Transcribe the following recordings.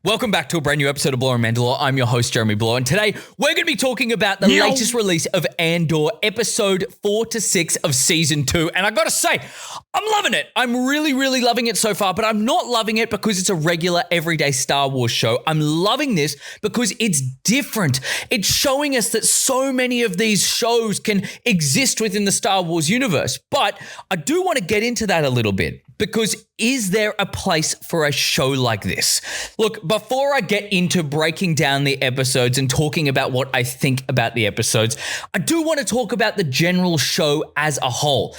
Welcome back to a brand new episode of Bloore and Mandalore. I'm your host, Jeremy Bloore, and today we're going to be talking about the latest release of Andor, episode 4 to 6 of season 2. And I got to say, I'm loving it. I'm really, really loving it so far, but I'm not loving it because it's a regular, everyday Star Wars show. I'm loving this because it's different. It's showing us that so many of these shows can exist within the Star Wars universe. But I do want to get into that a little bit. Because is there a place for a show like this? Look, before I get into breaking down the episodes and talking about what I think about the episodes, I do want to talk about the general show as a whole.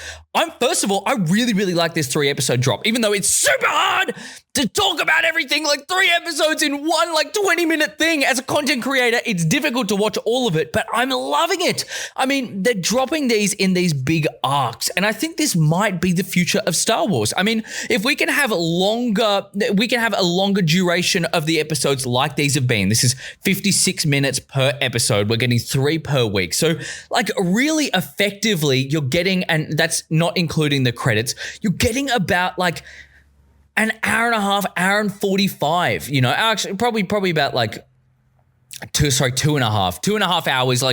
First of all, I really, really like this 3-episode drop, even though it's super hard to talk about everything, like 3 episodes in one, 20-minute thing. As a content creator, it's difficult to watch all of it, but I'm loving it. I mean, they're dropping these in these big arcs, and I think this might be the future of Star Wars. I mean, if we can have a longer duration of the episodes like these have been. This is 56 minutes per episode. We're getting 3 per week. So, really effectively, you're getting, and that's not including the credits, you're getting about an hour and a half, hour and 45, actually probably about 2.5 hours.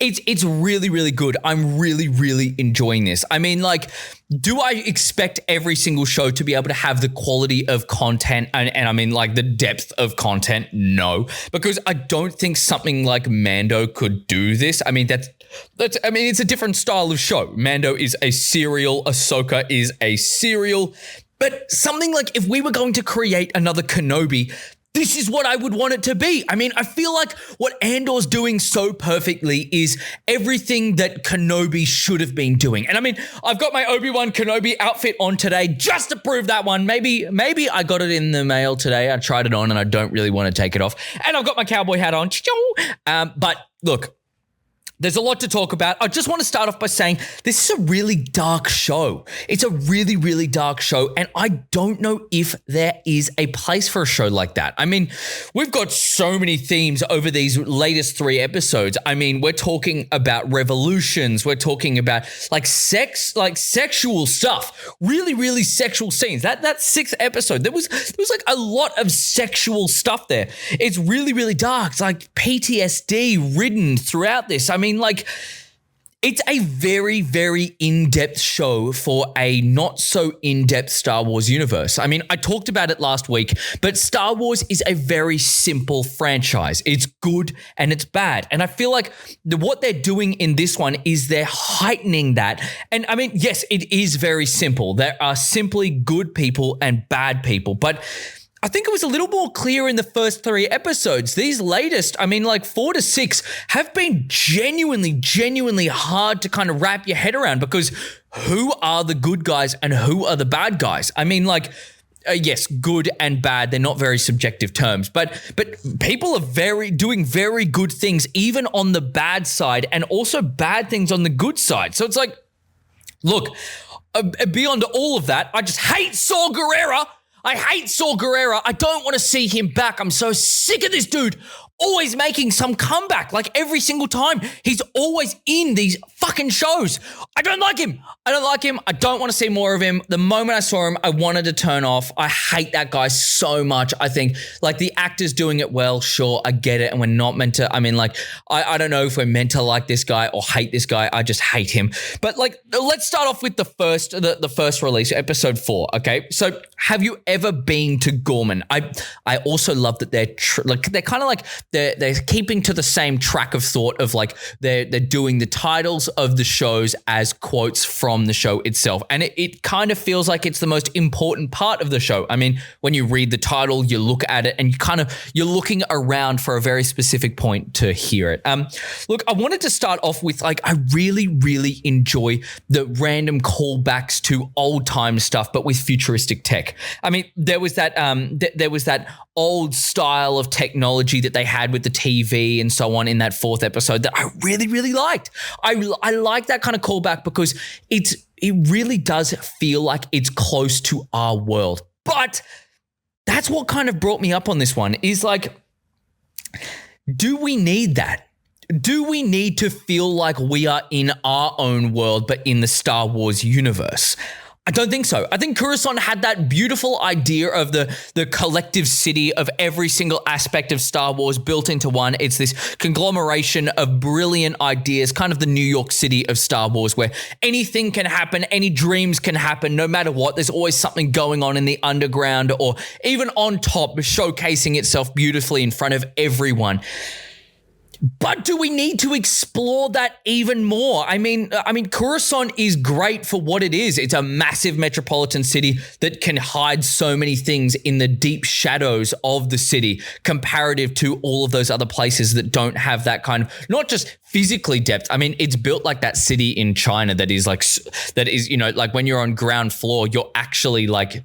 It's really, really good. I'm really, really enjoying this. I mean, do I expect every single show to be able to have the quality of content and I mean the depth of content? No, because I don't think something like Mando could do this. I mean, it's a different style of show. Mando is a serial, Ahsoka is a serial, but something like if we were going to create another Kenobi, this is what I would want it to be. I mean, I feel like what Andor's doing so perfectly is everything that Kenobi should have been doing. And I mean, I've got my Obi-Wan Kenobi outfit on today just to prove that one. Maybe I got it in the mail today. I tried it on and I don't really want to take it off. And I've got my cowboy hat on. But look, there's a lot to talk about. I just want to start off by saying this is a really dark show. It's a really, really dark show, and I don't know if there is a place for a show like that. I mean, we've got so many themes over these latest 3 episodes. I mean, we're talking about revolutions. We're talking about sex, sexual stuff, really, really sexual scenes. That 6th episode, there was a lot of sexual stuff there. It's really, really dark. It's PTSD ridden throughout this. I mean, it's a very, very in-depth show for a not so in-depth Star Wars universe. I mean, I talked about it last week, but Star Wars is a very simple franchise. It's good and it's bad. And I feel like what they're doing in this one is they're heightening that. And I mean, yes, it is very simple. There are simply good people and bad people, but I think it was a little more clear in the first 3 episodes. These latest, 4 to 6, have been genuinely hard to kind of wrap your head around because who are the good guys and who are the bad guys? I mean, yes, good and bad, they're not very subjective terms, but people are doing very good things even on the bad side and also bad things on the good side. So it's look, beyond all of that, I just hate Saw Gerrera. I hate Saw Gerrera. I don't want to see him back. I'm so sick of this dude always making some comeback. Every single time, he's always in these fucking shows. I don't like him. I don't want to see more of him. The moment I saw him, I wanted to turn off. I hate that guy so much. I think the actor's doing it well. Sure, I get it. And we're not meant to, I don't know if we're meant to like this guy or hate this guy. I just hate him. But let's start off with the first release, episode 4. Okay. So have you ever been to Gorman? I also love that they're kind of they're keeping to the same track of thought of they're doing the titles of the shows as quotes from the show itself. And it kind of feels like it's the most important part of the show. I mean, when you read the title, you look at it and you're looking around for a very specific point to hear it. Look, I wanted to start off with I really, really enjoy the random callbacks to old time stuff, but with futuristic tech. I mean, there was that old style of technology that they had with the TV and so on in that 4th episode that I really, really liked. I like that kind of callback because it really does feel like it's close to our world. But that's what kind of brought me up on this one is do we need that? Do we need to feel like we are in our own world but in the Star Wars universe? I don't think so. I think Coruscant had that beautiful idea of the collective city of every single aspect of Star Wars built into one. It's this conglomeration of brilliant ideas, kind of the New York City of Star Wars, where anything can happen, any dreams can happen, no matter what. There's always something going on in the underground or even on top, showcasing itself beautifully in front of everyone. But do we need to explore that even more? I mean, Coruscant is great for what it is. It's a massive metropolitan city that can hide so many things in the deep shadows of the city, comparative to all of those other places that don't have that kind of, not just physically depth. I mean, it's built like that city in China that is, you know, like when you're on ground floor, you're actually like,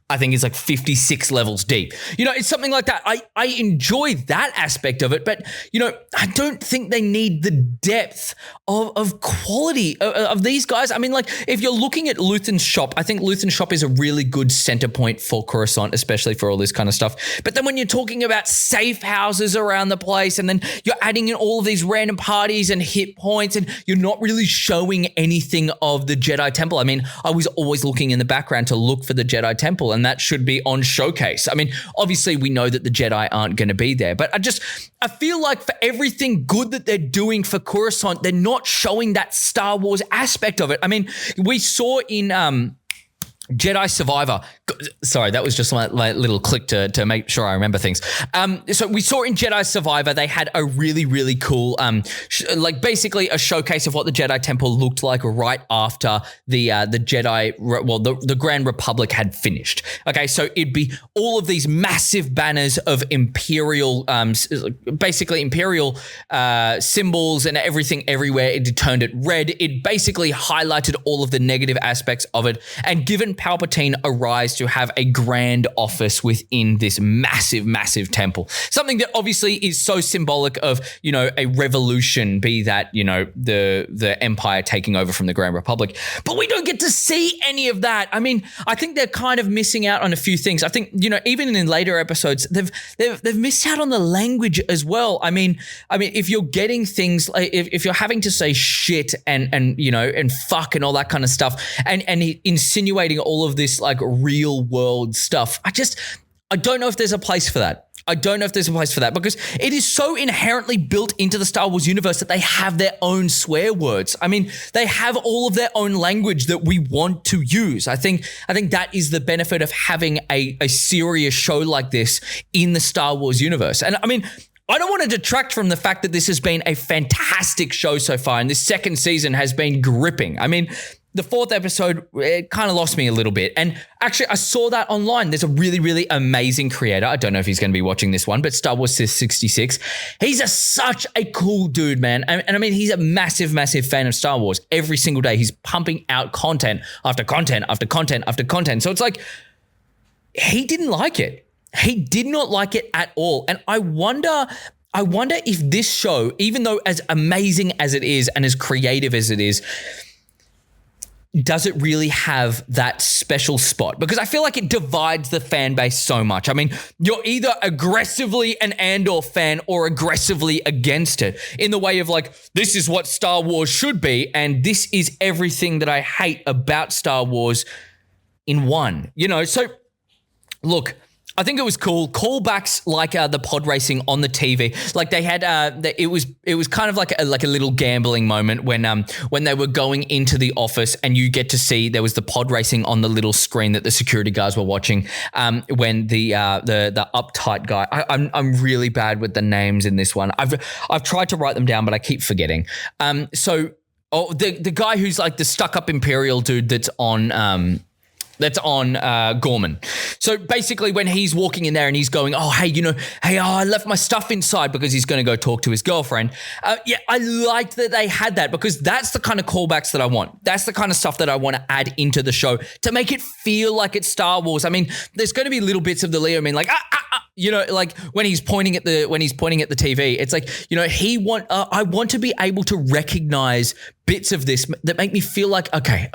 I think it's like 56 levels deep. You know, it's something like that. I enjoy that aspect of it, but, you know, I don't think they need the depth of quality of these guys. I mean, like, if you're looking at Luthen's shop, I think Luthen's shop is a really good center point for Coruscant, especially for all this kind of stuff. But then when you're talking about safe houses around the place, and then you're adding in all of these random parties and hit points, and you're not really showing anything of the Jedi Temple. I mean, I was always looking in the background to look for the Jedi Temple, and that should be on showcase. I mean, obviously we know that the Jedi aren't going to be there, but I feel like for everything good that they're doing for Coruscant, they're not showing that Star Wars aspect of it. I mean, we saw in Jedi Survivor. Sorry, that was just my little click to make sure I remember things. So we saw in Jedi Survivor, they had a really, really cool, like basically a showcase of what the Jedi Temple looked like right after the Jedi, well, the Grand Republic had finished. Okay, so it'd be all of these massive banners of Imperial, basically Imperial symbols and everything everywhere. It turned it red. It basically highlighted all of the negative aspects of it and given Palpatine a rise to have a grand office within this massive, massive temple. Something that obviously is so symbolic of, you know, a revolution, be that, you know, the Empire taking over from the Grand Republic. But we don't get to see any of that. I mean, I think they're kind of missing out on a few things. I think, you know, even in later episodes, they've missed out on the language as well. I mean, if you're getting things like if you're having to say shit and you know and fuck and all that kind of stuff and insinuating all of this like real world stuff, I don't know if there's a place for that. I don't know if there's a place for that because it is so inherently built into the Star Wars universe that they have their own swear words. I mean, they have all of their own language that we want to use. I think that is the benefit of having a serious show like this in the Star Wars universe. And I mean, I don't want to detract from the fact that this has been a fantastic show so far, and this second season has been gripping. I mean, the fourth episode, it kind of lost me a little bit. And actually, I saw that online. There's a really, really amazing creator. I don't know if he's going to be watching this one, but Star Wars 66. He's such a cool dude, man. And I mean, he's a massive, massive fan of Star Wars. Every single day, he's pumping out content after content after content after content. So it's like, he didn't like it. He did not like it at all. And I wonder if this show, even though as amazing as it is and as creative as it is, does it really have that special spot? Because I feel like it divides the fan base so much. I mean, you're either aggressively an Andor fan or aggressively against it in the way of like, this is what Star Wars should be, and this is everything that I hate about Star Wars in one. You know, so look, I think it was cool. Callbacks like the pod racing on the TV. Like they had, it was kind of like a little gambling moment when they were going into the office and you get to see there was the pod racing on the little screen that the security guards were watching. When the uptight guy, I'm really bad with the names in this one. I've tried to write them down, but I keep forgetting. The guy who's like the stuck up Imperial dude that's on Gorman. So basically when he's walking in there and he's going, I left my stuff inside because he's going to go talk to his girlfriend. I liked that they had that because that's the kind of callbacks that I want. That's the kind of stuff that I want to add into the show to make it feel like it's Star Wars. I mean, there's going to be little bits of the Leo, like, you know, like when he's pointing at the TV, it's like, you know, I want to be able to recognize bits of this that make me feel like, okay.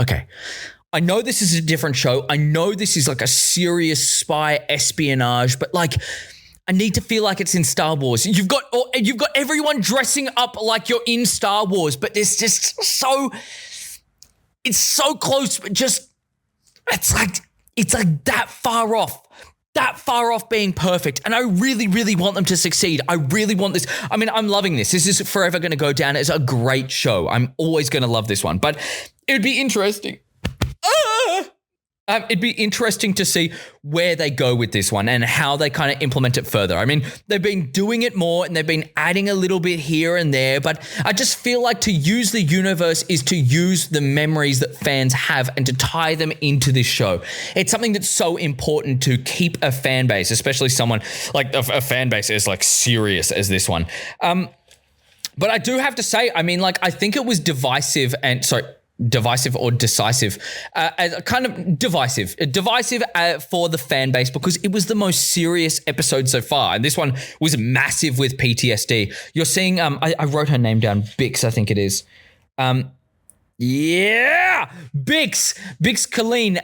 I know this is a different show. I know this is like a serious spy espionage, but like I need to feel like it's in Star Wars. You've got everyone dressing up like you're in Star Wars, but it's just it's so close, but just it's like that far off being perfect. And I really, really want them to succeed. I really want this. I mean, I'm loving this. This is forever going to go down as a great show. I'm always going to love this one, but it would be interesting. It'd be interesting to see where they go with this one and how they kind of implement it further. I mean, they've been doing it more and they've been adding a little bit here and there, but I just feel like to use the universe is to use the memories that fans have and to tie them into this show. It's something that's so important to keep a fan base, especially someone like a fan base as like serious as this one. But I do have to say, I mean, like, I think it was divisive or decisive, kind of divisive for the fan base because it was the most serious episode so far. And this one was massive with PTSD. You're seeing, I wrote her name down, Bix, I think it is. Bix Colleen,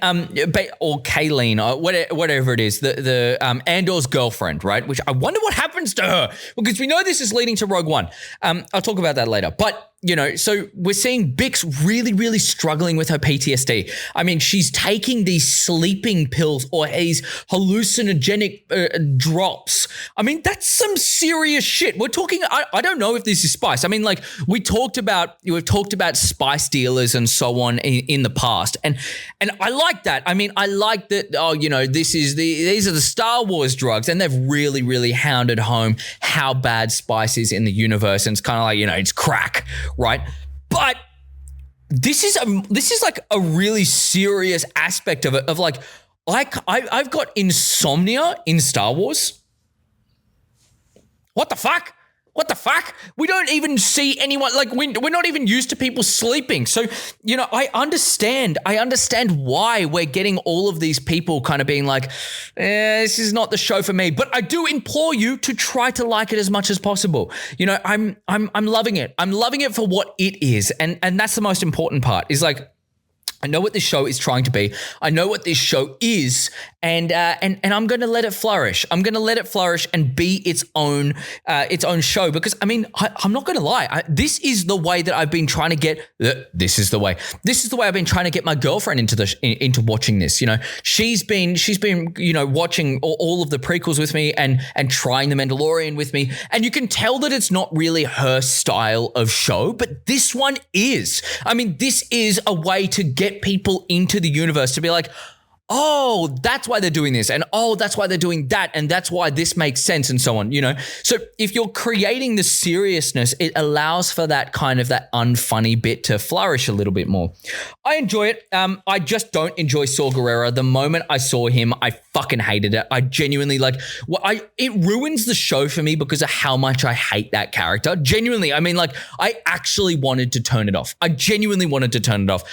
or Kayleen, or whatever it is, the Andor's girlfriend, right? Which I wonder what happens to her because we know this is leading to Rogue One. I'll talk about that later, but you know, so we're seeing Bix really, really struggling with her PTSD. I mean, she's taking these sleeping pills or these hallucinogenic drops. I mean, that's some serious shit. We're talking, I don't know if this is spice. I mean, like we've talked about spice dealers and so on in the past. And I like that. I mean, I like that, these are the Star Wars drugs and they've really, really hounded home how bad spice is in the universe. And it's kind of like, it's crack. Right, but this is like a really serious aspect of it. Of like, I've got insomnia in Star Wars. What the fuck? We don't even see anyone, like we're not even used to people sleeping. So, I understand why we're getting all of these people kind of being like, this is not the show for me. But I do implore you to try to like it as much as possible. I'm loving it. I'm loving it for what it is. And that's the most important part is like, I know what this show is trying to be. I know what this show is, and I'm going to let it flourish. I'm going to let it flourish and be its own show. Because I mean, I'm not going to lie. This is the way that I've been trying to get. This is the way I've been trying to get my girlfriend into watching this. She's been watching all of the prequels with me and trying the Mandalorian with me, and you can tell that it's not really her style of show, but this one is. I mean, this is a way to get people into the universe to be like, oh, that's why they're doing this, and oh, that's why they're doing that, and that's why this makes sense, and so on, So if you're creating the seriousness, it allows for that kind of that unfunny bit to flourish a little bit more. I enjoy it. I just don't enjoy Saw Gerrera. The moment I saw him, I fucking hated it. I genuinely it ruins the show for me because of how much I hate that character. Genuinely, I mean, like, I actually wanted to turn it off. I genuinely wanted to turn it off.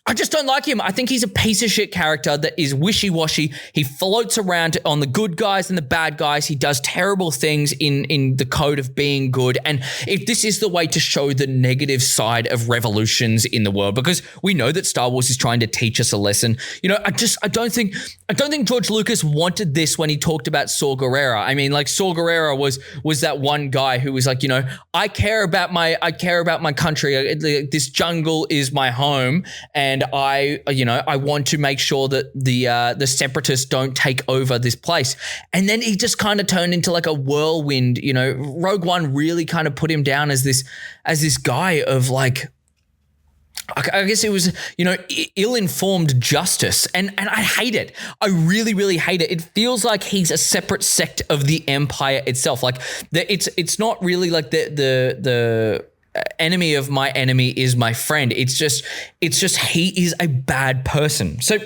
I just don't like him. I think he's a piece of shit character that is wishy-washy. He floats around on the good guys and the bad guys. He does terrible things in the code of being good. And if this is the way to show the negative side of revolutions in the world, because we know that Star Wars is trying to teach us a lesson, I don't think George Lucas wanted this when he talked about Saw Gerrera. I mean, like, Saw Gerrera was that one guy who was like, I care about my country. This jungle is my home, and I want to make sure that the separatists don't take over this place. And then he just kind of turned into like a whirlwind. Rogue One really kind of put him down as this guy of like, I guess it was, ill-informed justice. And I hate it. I really, really hate it. It feels like he's a separate sect of the Empire itself. Like, it's not really like the enemy of my enemy is my friend. It's just he is a bad person. So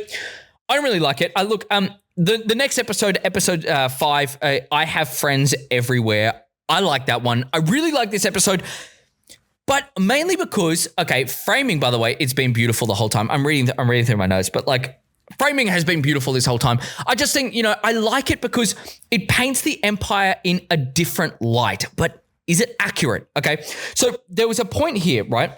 I don't really like it. The next episode 5, I Have Friends Everywhere. I like that one. I really like this episode, but mainly because, framing, by the way, it's been beautiful the whole time. I'm reading through my notes, but like, framing has been beautiful this whole time. I just think, I like it because it paints the Empire in a different light, but is it accurate? Okay. So there was a point here, right?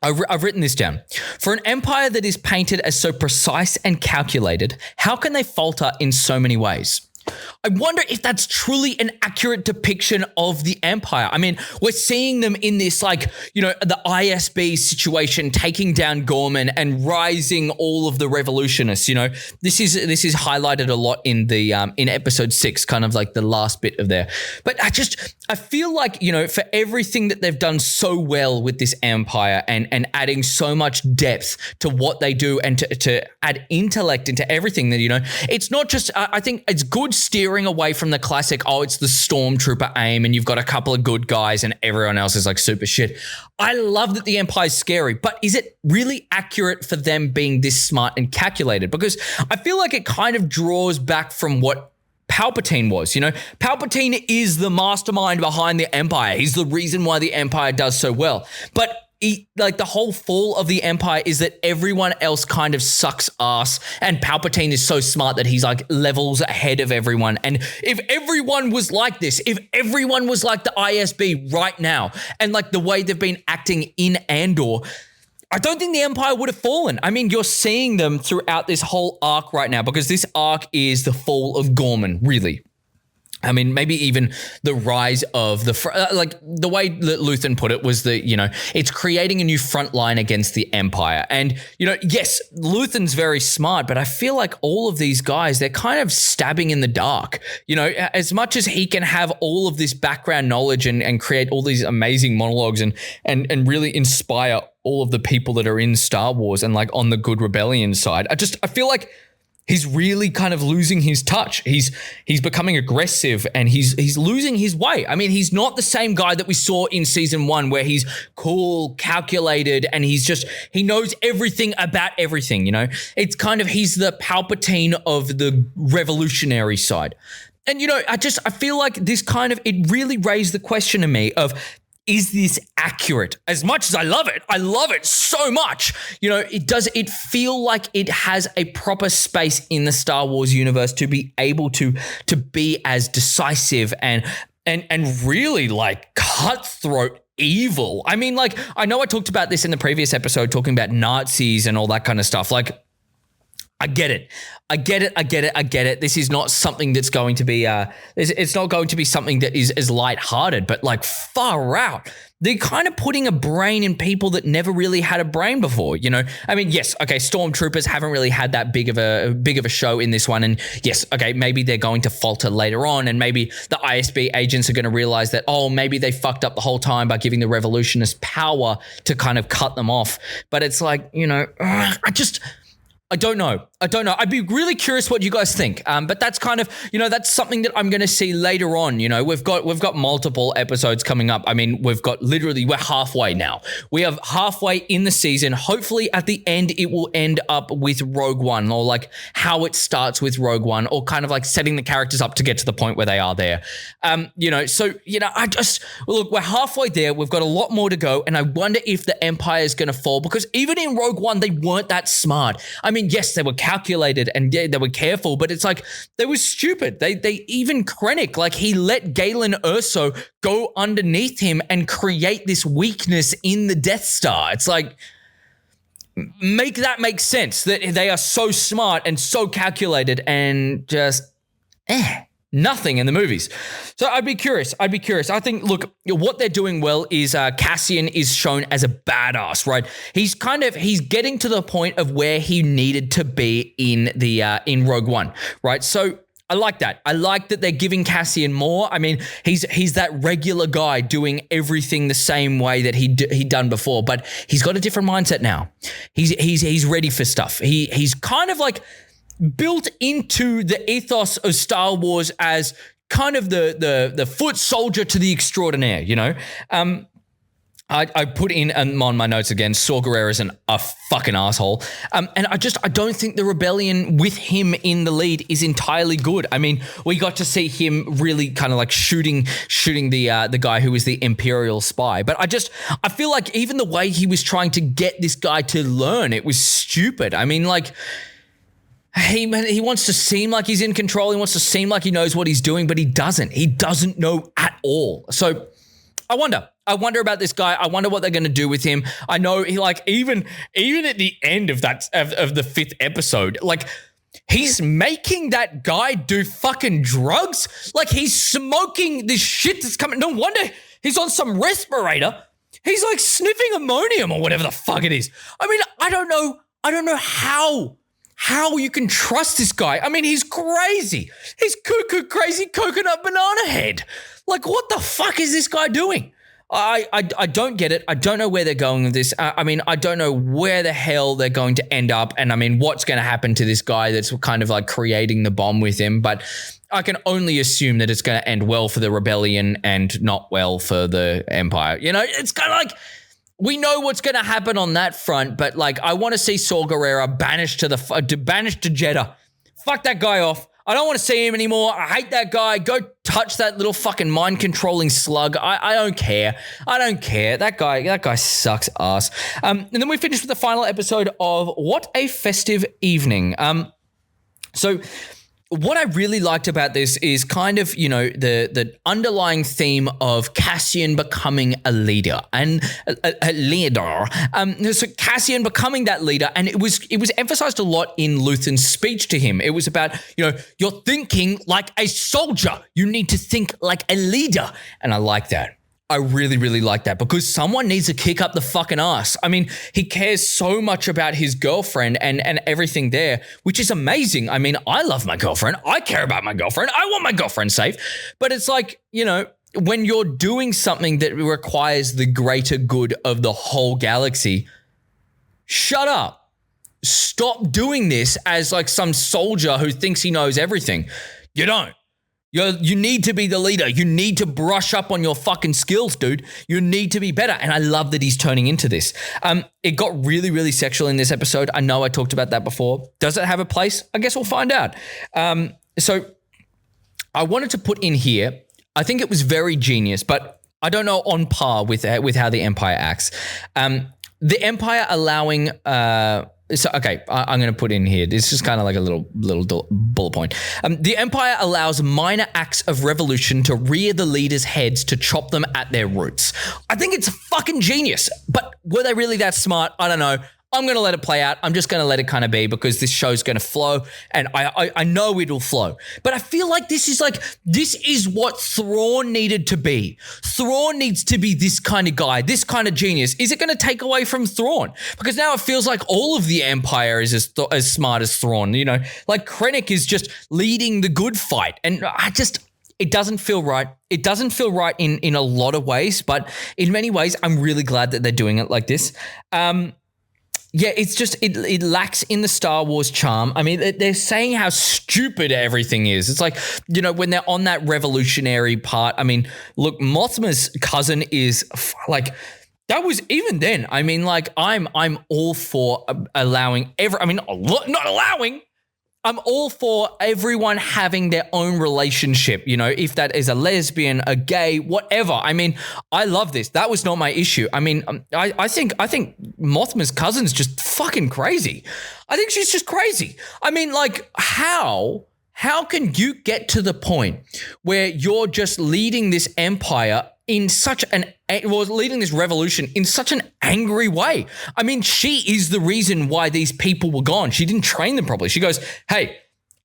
I've written this down. For an empire that is painted as so precise and calculated, how can they falter in so many ways? I wonder if that's truly an accurate depiction of the Empire. I mean, we're seeing them in this, like, you know, the ISB situation, taking down Gorman and rising all of the revolutionists. You know, this is highlighted a lot in the in episode 6, kind of like the last bit of there. But I feel like, you know, for everything that they've done so well with this Empire and adding so much depth to what they do and to add intellect into everything, that, you know, it's not just, I think it's good steering away from the classic, oh, it's the stormtrooper aim and you've got a couple of good guys and everyone else is like super shit. I love that the Empire's scary, but is it really accurate for them being this smart and calculated? Because I feel like it kind of draws back from what Palpatine was. You know, Palpatine is the mastermind behind the Empire. He's the reason why the Empire does so well. But like the whole fall of the Empire is that everyone else kind of sucks ass, and Palpatine is so smart that he's like levels ahead of everyone. And if everyone was like this, if everyone was like the ISB right now, and like the way they've been acting in Andor, I don't think the Empire would have fallen. I mean, you're seeing them throughout this whole arc right now, because this arc is the fall of Gorman, really. I mean, maybe even the rise of like the way that Luthen put it was that, you know, it's creating a new front line against the Empire. And, you know, yes, Luthen's very smart, but I feel like all of these guys, they're kind of stabbing in the dark. You know, as much as he can have all of this background knowledge and create all these amazing monologues and really inspire all of the people that are in Star Wars and like on the good rebellion side, I feel like he's really kind of losing his touch. He's becoming aggressive and he's losing his way. I mean, he's not the same guy that we saw in season 1 where he's cool, calculated, and he knows everything about everything, you know? It's kind of, he's the Palpatine of the revolutionary side. And, you know, I feel like this kind of, it really raised the question to me of, is this accurate? As much as I love it so much. You know, does it feel like it has a proper space in the Star Wars universe to be able to be as decisive and really like cutthroat evil? I mean, like, I know I talked about this in the previous episode, talking about Nazis and all that kind of stuff. Like, I get it. This is not something that's going to be, it's not going to be something that is as lighthearted, but like far out. They're kind of putting a brain in people that never really had a brain before, you know? I mean, yes, okay, stormtroopers haven't really had that big of a show in this one. And yes, okay, maybe they're going to falter later on, and maybe the ISB agents are going to realize that, oh, maybe they fucked up the whole time by giving the revolutionists power to kind of cut them off. But it's like, you know, I don't know. I'd be really curious what you guys think. But that's kind of, you know, that's something that I'm going to see later on. You know, we've got multiple episodes coming up. I mean, we're halfway now. We have halfway in the season. Hopefully at the end, it will end up with Rogue One, or like how it starts with Rogue One, or kind of like setting the characters up to get to the point where they are there. You know, so, you know, look, we're halfway there. We've got a lot more to go. And I wonder if the Empire is going to fall, because even in Rogue One, they weren't that smart. I mean, yes, they were calculated and yeah, they were careful, but it's like they were stupid. They even Krennic, like, he let Galen Erso go underneath him and create this weakness in the Death Star. It's like, make that make sense, that they are so smart and so calculated and just nothing in the movies. So I'd be curious. I think, look, what they're doing well is Cassian is shown as a badass, right? He's getting to the point of where he needed to be in Rogue One, right? So I like that. I like that they're giving Cassian more. I mean, he's that regular guy doing everything the same way that he'd done before, but he's got a different mindset now. He's ready for stuff. He's kind of like built into the ethos of Star Wars as kind of the foot soldier to the extraordinaire, you know? I put in on my notes again, Saw Gerrera is a fucking asshole. And I don't think the rebellion with him in the lead is entirely good. I mean, we got to see him really kind of like shooting the guy who was the Imperial spy. But I feel like even the way he was trying to get this guy to learn, it was stupid. I mean, like, he wants to seem like he's in control. He wants to seem like he knows what he's doing, but he doesn't. He doesn't know at all. So I wonder about this guy. I wonder what they're going to do with him. I know he, like, even at the end of the 5th episode, like, He's making that guy do fucking drugs. Like he's smoking this shit that's coming. No wonder he's on some respirator. He's like sniffing ammonium or whatever the fuck it is. I mean, I don't know how you can trust this guy. I mean, he's crazy. He's cuckoo crazy coconut banana head. Like, what the fuck is this guy doing? I don't get it. I don't know where they're going with this. I mean, I don't know where the hell they're going to end up. And I mean, what's going to happen to this guy that's kind of like creating the bomb with him. But I can only assume that it's going to end well for the rebellion and not well for the Empire. You know, it's kind of like we know what's going to happen on that front. But like, I want to see Saw Gerrera banished to Jeddah. Fuck that guy off. I don't want to see him anymore. I hate that guy. Go touch that little fucking mind-controlling slug. I don't care. I don't care. That guy sucks ass. And then we finish with the final episode of What a Festive Evening. So what I really liked about this is kind of, you know, the underlying theme of Cassian becoming a leader and a leader. So Cassian becoming that leader, and it was emphasized a lot in Luthen's speech to him. It was about, you know, you're thinking like a soldier. You need to think like a leader, and I like that. I really, really like that because someone needs to kick up the fucking ass. I mean, he cares so much about his girlfriend and everything there, which is amazing. I mean, I love my girlfriend. I care about my girlfriend. I want my girlfriend safe. But it's like, you know, when you're doing something that requires the greater good of the whole galaxy, shut up. Stop doing this as like some soldier who thinks he knows everything. You don't. You need to be the leader. You need to brush up on your fucking skills, dude. You need to be better. And I love that he's turning into this. It got really, really sexual in this episode. I know I talked about that before. Does it have a place? I guess we'll find out. So I wanted to put in here, I think it was very genius, but I don't know on par with how the Empire acts. The Empire allowing... I'm going to put in here. This is kind of like a little bullet point. The Empire allows minor acts of revolution to rear the leaders' heads to chop them at their roots. I think it's fucking genius. But were they really that smart? I don't know. I'm going to let it play out. I'm just going to let it kind of be because this show's going to flow and I know it'll flow. But I feel like this is what Thrawn needed to be. Thrawn needs to be this kind of guy, this kind of genius. Is it going to take away from Thrawn? Because now it feels like all of the Empire is as smart as Thrawn. You know, like Krennic is just leading the good fight. And it doesn't feel right. It doesn't feel right in a lot of ways, but in many ways, I'm really glad that they're doing it like this. Yeah, it's just, it lacks in the Star Wars charm. I mean, they're saying how stupid everything is. It's like, you know, when they're on that revolutionary part, I mean, look, Mothma's cousin is like, that was even then. I mean, like, I'm all for allowing I'm all for everyone having their own relationship, you know, if that is a lesbian, a gay, whatever. I mean, I love this. That was not my issue. I mean, I think Mothma's cousin's just fucking crazy. I think she's just crazy. I mean, like, how can you get to the point where you're just leading this empire leading this revolution in such an angry way? I mean, she is the reason why these people were gone. She didn't train them properly. She goes, hey,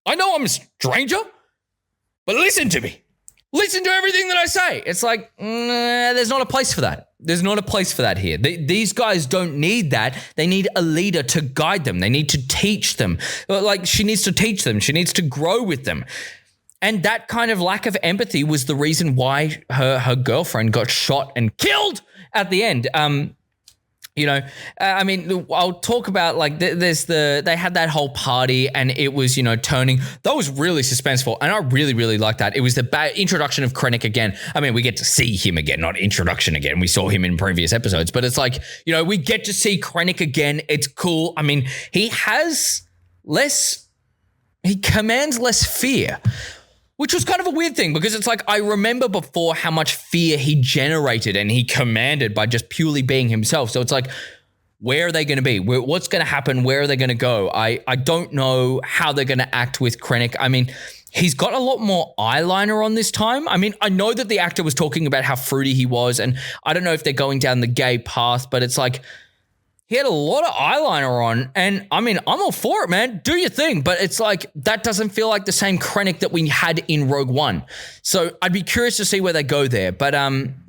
I know I'm a stranger, but listen to me. Listen to everything that I say. It's like, there's not a place for that. There's not a place for that here. These guys don't need that. They need a leader to guide them. They need to teach them. Like, she needs to teach them. She needs to grow with them. And that kind of lack of empathy was the reason why her girlfriend got shot and killed at the end. You know, I mean, I'll talk about, like, they had that whole party and it was, you know, turning. That was really suspenseful. And I really, really liked that. It was the introduction of Krennic again. I mean, we get to see him again, not introduction again. We saw him in previous episodes, but it's like, you know, we get to see Krennic again. It's cool. I mean, he commands less fear, which was kind of a weird thing because it's like I remember before how much fear he generated and he commanded by just purely being himself. So it's like, where are they going to be? What's going to happen? Where are they going to go? I don't know how they're going to act with Krennic. I mean, he's got a lot more eyeliner on this time. I mean, I know that the actor was talking about how fruity he was, and I don't know if they're going down the gay path, but it's like, he had a lot of eyeliner on, and I mean, I'm all for it, man. Do your thing, but it's like that doesn't feel like the same Krennic that we had in Rogue One. So I'd be curious to see where they go there. But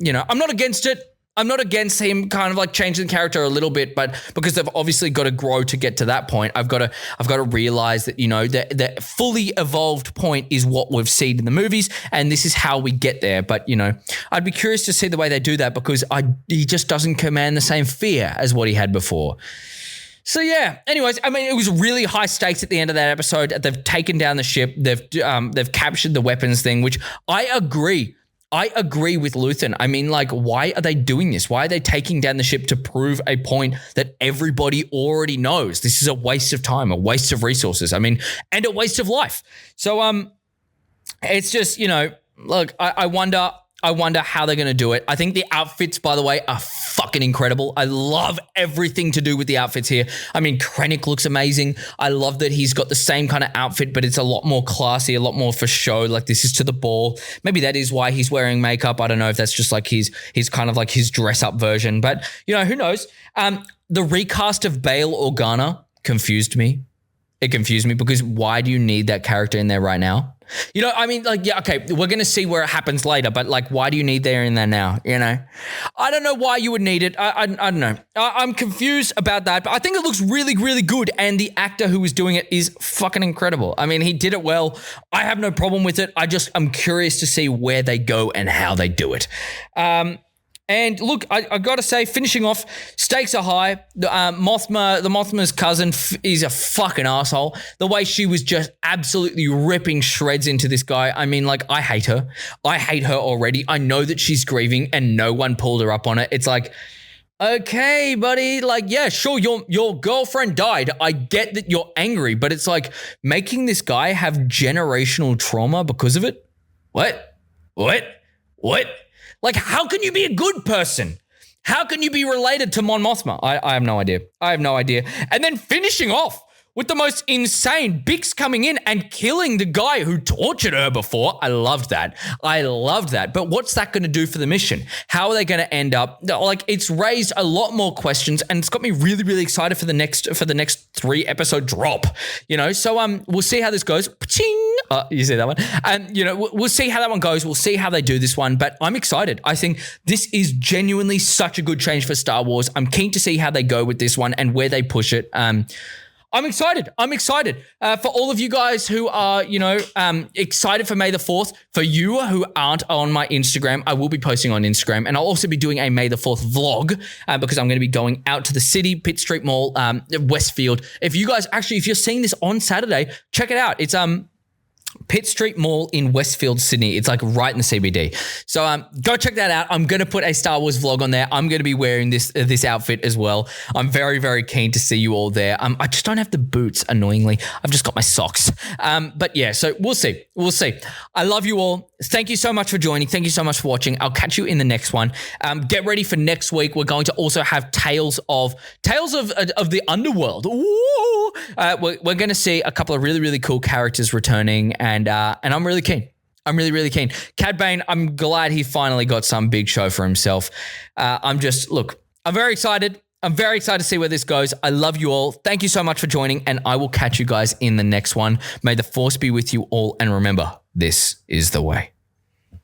you know, I'm not against it. I'm not against him kind of like changing the character a little bit, but because they've obviously got to grow to get to that point, I've got to realize that, you know, the fully evolved point is what we've seen in the movies, and this is how we get there. But, you know, I'd be curious to see the way they do that, because he just doesn't command the same fear as what he had before. So yeah, anyways, I mean, it was really high stakes at the end of that episode. They've taken down the ship. They've captured the weapons thing, which I agree with Luthen. I mean, like, why are they doing this? Why are they taking down the ship to prove a point that everybody already knows? This is a waste of time, a waste of resources. I mean, and a waste of life. So, it's just, you know, look, I wonder how they're going to do it. I think the outfits, by the way, are fucking incredible. I love everything to do with the outfits here. I mean, Krennic looks amazing. I love that he's got the same kind of outfit, but it's a lot more classy, a lot more for show. Like, this is to the ball. Maybe that is why he's wearing makeup. I don't know if that's just like his kind of like his dress up version, but you know, who knows? The recast of Bail Organa confused me. It confused me, because why do you need that character in there right now? You know, I mean, like, yeah, okay, we're going to see where it happens later, but like, why do you need there in there now? You know, I don't know why you would need it. I don't know. I'm confused about that, but I think it looks really, really good. And the actor who was doing it is fucking incredible. I mean, he did it well. I have no problem with it. I'm curious to see where they go and how they do it. And look, I got to say, finishing off, stakes are high. The Mothma's cousin is a fucking asshole. The way she was just absolutely ripping shreds into this guy. I mean, like, I hate her. I hate her already. I know that she's grieving and no one pulled her up on it. It's like, okay, buddy, like, yeah, sure, your girlfriend died. I get that you're angry, but it's like making this guy have generational trauma because of it. What? Like, how can you be a good person? How can you be related to Mon Mothma? I have no idea. And then finishing off with the most insane Bix coming in and killing the guy who tortured her before. I loved that. But what's that going to do for the mission? How are they going to end up? Like, it's raised a lot more questions, and it's got me really, really excited for the next 3 episode drop. You know, so we'll see how this goes. Paching! You see that one? And you know, we'll see how that one goes. We'll see how they do this one. But I'm excited. I think this is genuinely such a good change for Star Wars. I'm keen to see how they go with this one and where they push it. I'm excited. For all of you guys who are, you know, excited for May the 4th, for you who aren't on my Instagram, I will be posting on Instagram, and I'll also be doing a May the 4th vlog because I'm going to be going out to the city, Pitt Street Mall, Westfield. If you're seeing this on Saturday, check it out. It's Pitt Street Mall in Westfield, Sydney. It's like right in the CBD. So go check that out. I'm going to put a Star Wars vlog on there. I'm going to be wearing this outfit as well. I'm very, very keen to see you all there. I just don't have the boots, annoyingly. I've just got my socks. But yeah, so we'll see. I love you all. Thank you so much for joining. Thank you so much for watching. I'll catch you in the next one. Get ready for next week. We're going to also have Tales of the Underworld. Ooh. We're going to see a couple of really, really cool characters returning, and I'm really keen. I'm really, really keen. Cad Bane, I'm glad he finally got some big show for himself. I'm very excited. I'm very excited to see where this goes. I love you all. Thank you so much for joining, and I will catch you guys in the next one. May the Force be with you all, and remember, this is the way.